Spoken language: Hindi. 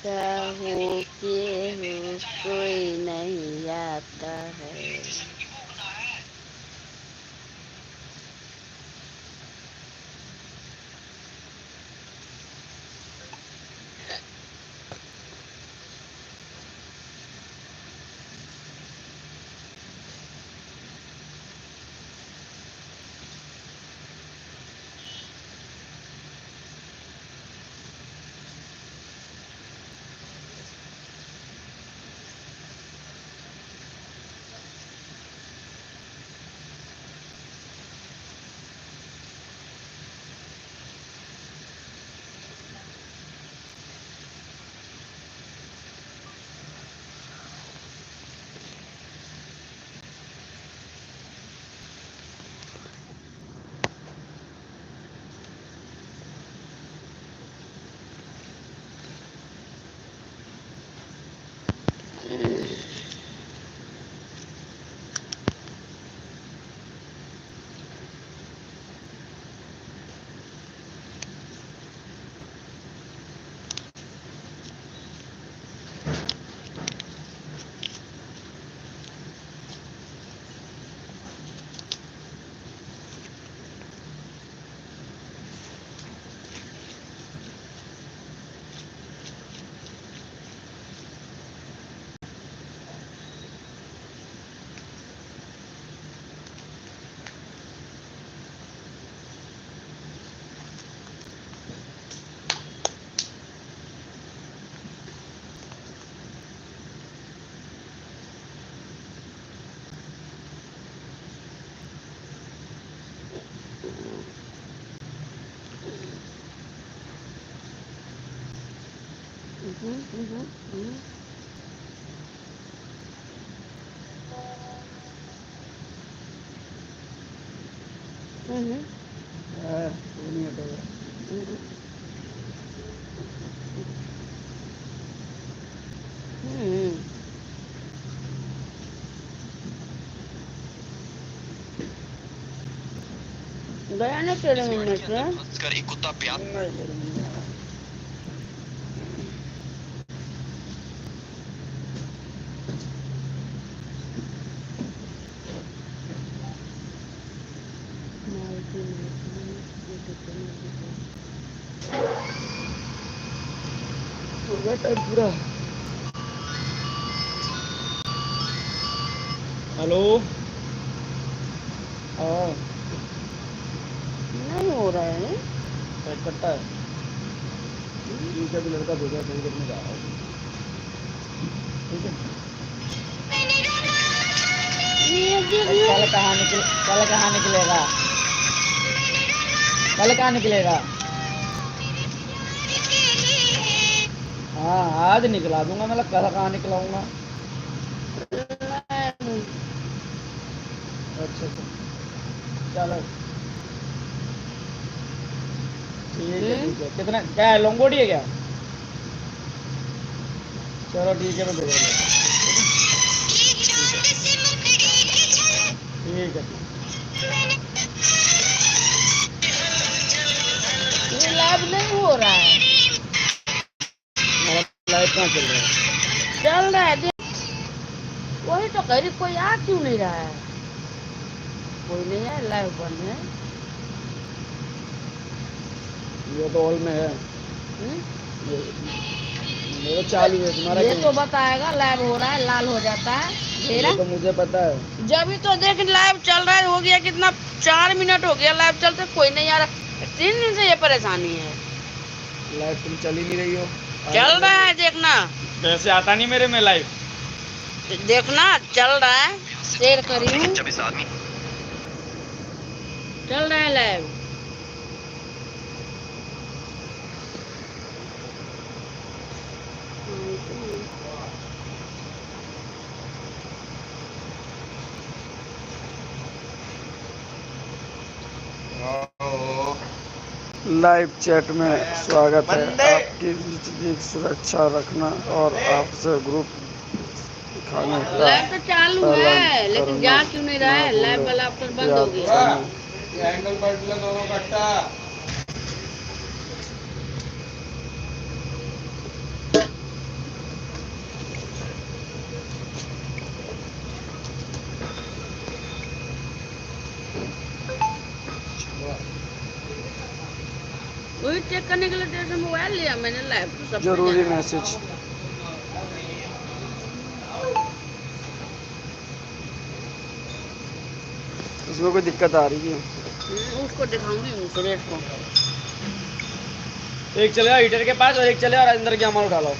हूँ किए हूँ कोई नहीं आता है। गया ना तेरे मिनट में कर एक कुत्ता प्यार पूरा। हेलो हाँ नहीं हो रहा है। कट्टा है ठीक है, लड़का भेजा सही करने जा रहा हूँ। ठीक है कल कहाँ निकलेगा? कल कहाँ निकलेगा? हाँ आज निकला दूंगा, मतलब कल कहाँ निकलाऊंगा। अच्छा चलो ठीक है। कितना क्या है, लॉन्गोडी है क्या? चलो ठीक है, मैं भेज दूंगा। ठीक है ये लाइव नहीं हो रहा है। लाइव कहाँ चल रहा है? चल रहा है वही तो कह रही, कोई आ क्यों नहीं रहा है? कोई नहीं है, लाइव बंद है। ये तो ऑल में है। ये चालू है तुम्हारा। ये तो बताएगा लाइव हो रहा है, लाल हो जाता है ये तो मुझे पता है। जब भी तो देख लाइव चल रहा है, हो गया कितना 4 मिनट हो गया लाइव चलते, कोई नहीं आ रहा। 3 दिन से ये परेशानी है। लाइव तुम चल ही नहीं रही हो। चल रहा है देखना, वैसे आता नहीं मेरे में लाइव। देखना चल रहा है, शेयर करी हूँ, चल रहा है लाइव। लाइव चैट में स्वागत है। आपकी बिजली की सुरक्षा रखना और आपसे ग्रुप दिखाने का लाइव तो चालू है, लेकिन जा क्यों नहीं रहा है? लाइव वाला ऑप्शन बंद हो गया। एंगल बदलो दोनों कट्टा। करने के लिए तेरे से मोबाइल लिया मैंने, लाइव तो सब जरूरी मैसेज। इसमें कोई दिक्कत आ रही है? उसको दिखाऊंगी सुरेश को। एक चलेगा हीटर के पास और एक चलेगा राजेंद्र की, अमल उठा लो।